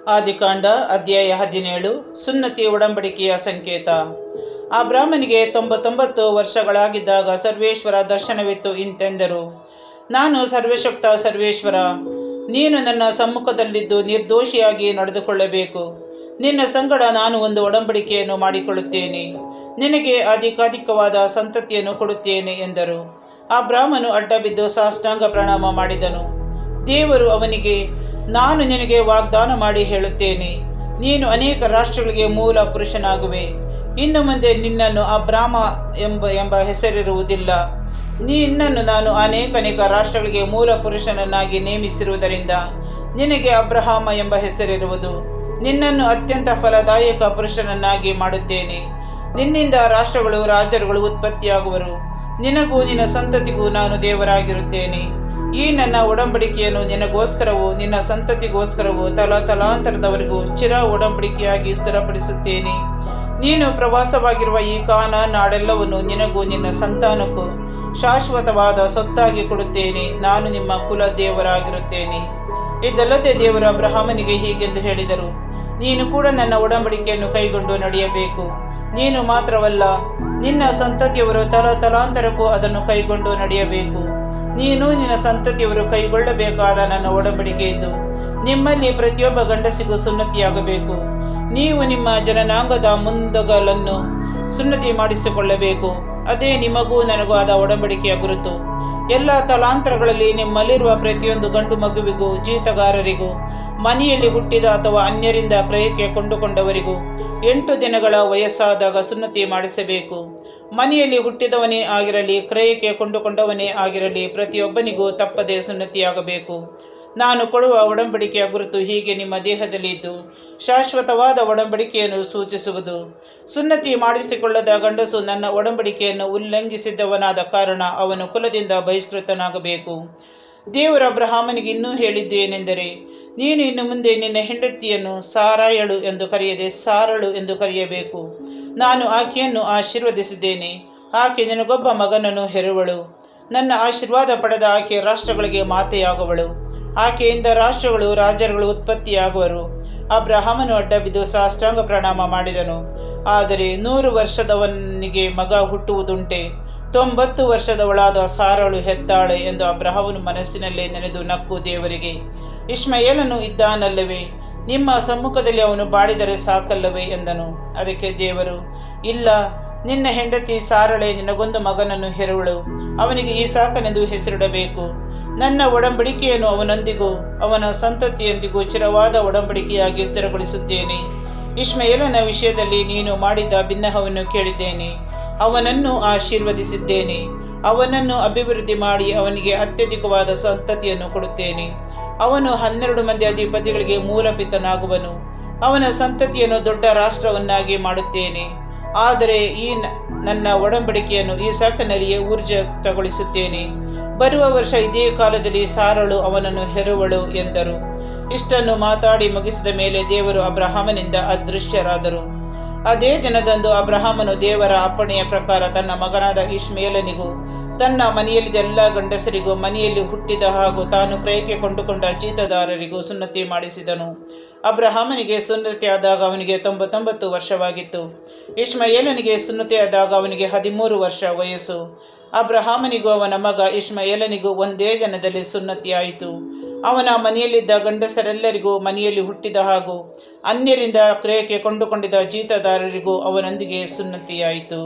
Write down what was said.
ಆದಿಕಾಂಡ ಅಧ್ಯಾಯ 17. ಸುನ್ನತಿ ಒಡಂಬಡಿಕೆಯ ಸಂಕೇತ. ಅಬ್ರಾಮನಿಗೆ 99 ವರ್ಷಗಳಾಗಿದ್ದಾಗ ಸರ್ವೇಶ್ವರ ದರ್ಶನವಿತ್ತು ಇಂತೆಂದರು: ನಾನು ಸರ್ವಶಕ್ತ ಸರ್ವೇಶ್ವರ, ನೀನು ನನ್ನ ಸಮ್ಮುಖದಲ್ಲಿದ್ದು ನಿರ್ದೋಷಿಯಾಗಿ ನಡೆದುಕೊಳ್ಳಬೇಕು. ನಿನ್ನ ಸಂಗಡ ನಾನು ಒಂದು ಒಡಂಬಡಿಕೆಯನ್ನು ಮಾಡಿಕೊಳ್ಳುತ್ತೇನೆ, ನಿನಗೆ ಅಧಿಕಾಧಿಕವಾದ ಸಂತತಿಯನ್ನು ಕೊಡುತ್ತೇನೆ ಎಂದರು. ಅಬ್ರಾಮನು ಅಡ್ಡಬಿದ್ದು ಸಾಷ್ಟಾಂಗ ಪ್ರಣಾಮ ಮಾಡಿದನು. ದೇವರು ಅವನಿಗೆ, ನಾನು ನಿನಗೆ ವಾಗ್ದಾನ ಮಾಡಿ ಹೇಳುತ್ತೇನೆ, ನೀನು ಅನೇಕ ರಾಷ್ಟ್ರಗಳಿಗೆ ಮೂಲ ಪುರುಷನಾಗುವೆ. ಇನ್ನು ಮುಂದೆ ನಿನ್ನನ್ನು ಅಬ್ರಾಮ ಎಂಬ ಹೆಸರಿರುವುದಿಲ್ಲ. ನಿನ್ನನ್ನು ನಾನು ಅನೇಕ ರಾಷ್ಟ್ರಗಳಿಗೆ ಮೂಲ ಪುರುಷನನ್ನಾಗಿ ನೇಮಿಸಿರುವುದರಿಂದ ನಿನಗೆ ಅಬ್ರಹಾಮ ಎಂಬ ಹೆಸರಿರುವುದು. ನಿನ್ನನ್ನು ಅತ್ಯಂತ ಫಲದಾಯಕ ಪುರುಷನನ್ನಾಗಿ ಮಾಡುತ್ತೇನೆ. ನಿನ್ನಿಂದ ರಾಷ್ಟ್ರಗಳು ರಾಜರುಗಳು ಉತ್ಪತ್ತಿಯಾಗುವರು. ನಿನಗೂ ನಿನ್ನ ಸಂತತಿಗೂ ನಾನು ದೇವರಾಗಿರುತ್ತೇನೆ. ಈ ನನ್ನ ಒಡಂಬಡಿಕೆಯನ್ನು ನಿನಗೋಸ್ಕರವೂ ನಿನ್ನ ಸಂತತಿಗೋಸ್ಕರವೂ ತಲಾಂತರದವರೆಗೂ ಚಿರ ಒಡಂಬಡಿಕೆಯಾಗಿ ಸ್ಥಿರಪಡಿಸುತ್ತೇನೆ. ನೀನು ಪ್ರವಾಸವಾಗಿರುವ ಈ ಕಾನಾನ್ ನಾಡೆಲ್ಲವನ್ನು ನಿನಗೂ ನಿನ್ನ ಸಂತಾನಕ್ಕೂ ಶಾಶ್ವತವಾದ ಸೊತ್ತಾಗಿ ಕೊಡುತ್ತೇನೆ. ನಾನು ನಿಮ್ಮ ಕುಲ ದೇವರಾಗಿರುತ್ತೇನೆ. ಇದಲ್ಲದೆ ದೇವರು ಅಬ್ರಹಾಮನಿಗೆ ಹೀಗೆಂದು ಹೇಳಿದರು: ನೀನು ಕೂಡ ನನ್ನ ಒಡಂಬಡಿಕೆಯನ್ನು ಕೈಗೊಂಡು ನಡೆಯಬೇಕು. ನೀನು ಮಾತ್ರವಲ್ಲ, ನಿನ್ನ ಸಂತತಿಯವರು ತಲಾಂತರಕ್ಕೂ ಅದನ್ನು ಕೈಗೊಂಡು ನಡೆಯಬೇಕು. ನೀನು ನಿನ್ನ ಸಂತತಿಯವರು ಕೈಗೊಳ್ಳಬೇಕಾದ ನನ್ನ ಒಡಂಬಡಿಕೆ ಇದ್ದು, ನಿಮ್ಮಲ್ಲಿ ಪ್ರತಿಯೊಬ್ಬ ಗಂಡಸಿಗೂ ಸುನ್ನತಿಯಾಗಬೇಕು. ನೀವು ನಿಮ್ಮ ಜನನಾಂಗದ ಮುಂದಗಲನ್ನು ಸುನ್ನತಿ ಮಾಡಿಸಿಕೊಳ್ಳಬೇಕು. ಅದೇ ನಿಮಗೂ ನನಗೂ ಆದ ಒಡಂಬಡಿಕೆಯ ಗುರುತು. ಎಲ್ಲ ತಲಾಂತರಗಳಲ್ಲಿ ನಿಮ್ಮಲ್ಲಿರುವ ಪ್ರತಿಯೊಂದು ಗಂಡು ಮಗುವಿಗೂ, ಜೀತಗಾರರಿಗೂ, ಮನೆಯಲ್ಲಿ ಹುಟ್ಟಿದ ಅಥವಾ ಅನ್ಯರಿಂದ ಕ್ರಯಕ್ಕೆ ಕೊಂಡುಕೊಂಡವರಿಗೂ 8 ದಿನಗಳ ವಯಸ್ಸಾದಾಗ ಸುನ್ನತಿ ಮಾಡಿಸಬೇಕು. ಮನೆಯಲ್ಲಿ ಹುಟ್ಟಿದವನೇ ಆಗಿರಲಿ, ಕ್ರಯಕ್ಕೆ ಕೊಂಡುಕೊಂಡವನೇ ಆಗಿರಲಿ, ಪ್ರತಿಯೊಬ್ಬನಿಗೂ ತಪ್ಪದೆ ಸುನ್ನತಿಯಾಗಬೇಕು. ನಾನು ಕೊಡುವ ಒಡಂಬಡಿಕೆಯ ಗುರುತು ಹೀಗೆ ನಿಮ್ಮ ದೇಹದಲ್ಲಿ ಇದ್ದು ಶಾಶ್ವತವಾದ ಒಡಂಬಡಿಕೆಯನ್ನು ಸೂಚಿಸುವುದು. ಸುನ್ನತಿ ಮಾಡಿಸಿಕೊಳ್ಳದ ಗಂಡಸು ನನ್ನ ಒಡಂಬಡಿಕೆಯನ್ನು ಉಲ್ಲಂಘಿಸಿದವನಾದ ಕಾರಣ ಅವನು ಕುಲದಿಂದ ಬಹಿಷ್ಕೃತನಾಗಬೇಕು. ದೇವರು ಅಬ್ರಹಾಮನಿಗೆ ಇನ್ನೂ ಹೇಳಿದ್ದು ಏನೆಂದರೆ, ನೀನು ಇನ್ನು ಮುಂದೆ ನಿನ್ನ ಹೆಂಡತಿಯನ್ನು ಸಾರಾಯಳು ಎಂದು ಕರೆಯದೆ ಸಾರಳು ಎಂದು ಕರೆಯಬೇಕು. ನಾನು ಆಕೆಯನ್ನು ಆಶೀರ್ವದಿಸಿದ್ದೇನೆ, ಆಕೆ ನಿನಗೊಬ್ಬ ಮಗನನ್ನು ಹೆರುವಳು. ನನ್ನ ಆಶೀರ್ವಾದ ಪಡೆದ ಆಕೆ ರಾಷ್ಟ್ರಗಳಿಗೆ ಮಾತೆಯಾಗುವಳು. ಆಕೆಯಿಂದ ರಾಷ್ಟ್ರಗಳು ರಾಜರುಗಳು ಉತ್ಪತ್ತಿಯಾಗುವರು. ಅಬ್ರಹಾಮನು ಅಡ್ಡಬಿದ್ದು ಸಾಷ್ಟಾಂಗ ಪ್ರಣಾಮ ಮಾಡಿದನು. ಆದರೆ 100 ವರ್ಷದವನಿಗೆ ಮಗ ಹುಟ್ಟುವುದುಂಟೆ? 90 ವರ್ಷದವಳಾದ ಸಾರಳು ಹೆತ್ತಾಳೆ ಎಂದು ಅಬ್ರಹಾಮನು ಮನಸ್ಸಿನಲ್ಲೇ ನೆನೆದು ನಕ್ಕು ದೇವರಿಗೆ, ಇಷ್ಮಾಯೇಲನು ಇದ್ದಾನಲ್ಲವೇ? ನಿಮ್ಮ ಸಮ್ಮುಖದಲ್ಲಿ ಅವನು ಬಾಳಿದರೆ ಸಾಕಲ್ಲವೇ ಎಂದನು. ಅದಕ್ಕೆ ದೇವರು, ಇಲ್ಲ, ನಿನ್ನ ಹೆಂಡತಿ ಸಾರಳೆ ನಿನಗೊಂದು ಮಗನನ್ನು ಹೆರುವಳು. ಅವನಿಗೆ ಈಸಾಕನೆಂದು ಹೆಸರಿಡಬೇಕು. ನನ್ನ ಒಡಂಬಡಿಕೆಯನ್ನು ಅವನೊಂದಿಗೂ ಅವನ ಸಂತತಿಯೊಂದಿಗೂ ಚಿರವಾದ ಒಡಂಬಡಿಕೆಯಾಗಿ ಸ್ಥಿರಗೊಳಿಸುತ್ತೇನೆ. ಇಷ್ಮಾಯೇಲನ ವಿಷಯದಲ್ಲಿ ನೀನು ಮಾಡಿದ ಬಿನ್ನಹವನ್ನು ಕೇಳಿದ್ದೇನೆ. ಅವನನ್ನು ಆಶೀರ್ವದಿಸಿದ್ದೇನೆ. ಅವನನ್ನು ಅಭಿವೃದ್ಧಿ ಮಾಡಿ ಅವನಿಗೆ ಅತ್ಯಧಿಕವಾದ ಸಂತತಿಯನ್ನು ಕೊಡುತ್ತೇನೆ. ಅವನು 12 ಮಂದಿ ಅಧಿಪತಿಗಳಿಗೆ ಮೂಲಪಿತನಾಗುವನು. ಅವನ ಸಂತತಿಯನ್ನು ದೊಡ್ಡ ರಾಷ್ಟ್ರವನ್ನಾಗಿ ಮಾಡುತ್ತೇನೆ. ಆದರೆ ಈ ನನ್ನ ಒಡಂಬಡಿಕೆಯನ್ನು ಈಸಾಕನಲ್ಲಿಯೇ ಊರ್ಜಿತಗೊಳಿಸುತ್ತೇನೆ. ಬರುವ ವರ್ಷ ಇದೇ ಕಾಲದಲ್ಲಿ ಸಾರಳು ಅವನನ್ನು ಹೆರುವಳು ಎಂದರು. ಇಷ್ಟನ್ನು ಮಾತಾಡಿ ಮುಗಿಸಿದ ಮೇಲೆ ದೇವರು ಅಬ್ರಹಾಮನಿಂದ ಅದೃಶ್ಯರಾದರು. ಅದೇ ದಿನದಂದು ಅಬ್ರಹಾಮನು ದೇವರ ಅಪ್ಪಣೆಯ ಪ್ರಕಾರ ತನ್ನ ಮಗನಾದ ಇಷ್ಮಾಯೇಲನಿಗೂ ತನ್ನ ಮನೆಯಲ್ಲಿದ್ದ ಎಲ್ಲ ಗಂಡಸರಿಗೂ, ಮನೆಯಲ್ಲಿ ಹುಟ್ಟಿದ ಹಾಗೂ ತಾನು ಕ್ರಯಕ್ಕೆ ಕೊಂಡುಕೊಂಡ ಜೀತದಾರರಿಗೂ ಸುನ್ನತಿ ಮಾಡಿಸಿದನು. ಅಬ್ರಹಾಮನಿಗೆ ಸುನ್ನತಿಯಾದಾಗ ಅವನಿಗೆ 99 ವರ್ಷವಾಗಿತ್ತು. ಇಷ್ಮಾಯೇಲನಿಗೆ ಸುನ್ನತಿಯಾದಾಗ ಅವನಿಗೆ 13 ವರ್ಷ ವಯಸ್ಸು. ಅಬ್ರಹಾಮನಿಗೂ ಅವನ ಮಗ ಇಷ್ಮಾಯೇಲನಿಗೂ ಒಂದೇ ದಿನದಲ್ಲಿ ಸುನ್ನತಿಯಾಯಿತು. ಅವನ ಮನೆಯಲ್ಲಿದ್ದ ಗಂಡಸರೆಲ್ಲರಿಗೂ, ಮನೆಯಲ್ಲಿ ಹುಟ್ಟಿದ ಹಾಗೂ ಅನ್ಯರಿಂದ ಕ್ರಯಕ್ಕೆ ಕೊಂಡುಕೊಂಡಿದ್ದ ಜೀತದಾರರಿಗೂ ಅವನೊಂದಿಗೆ ಸುನ್ನತಿಯಾಯಿತು.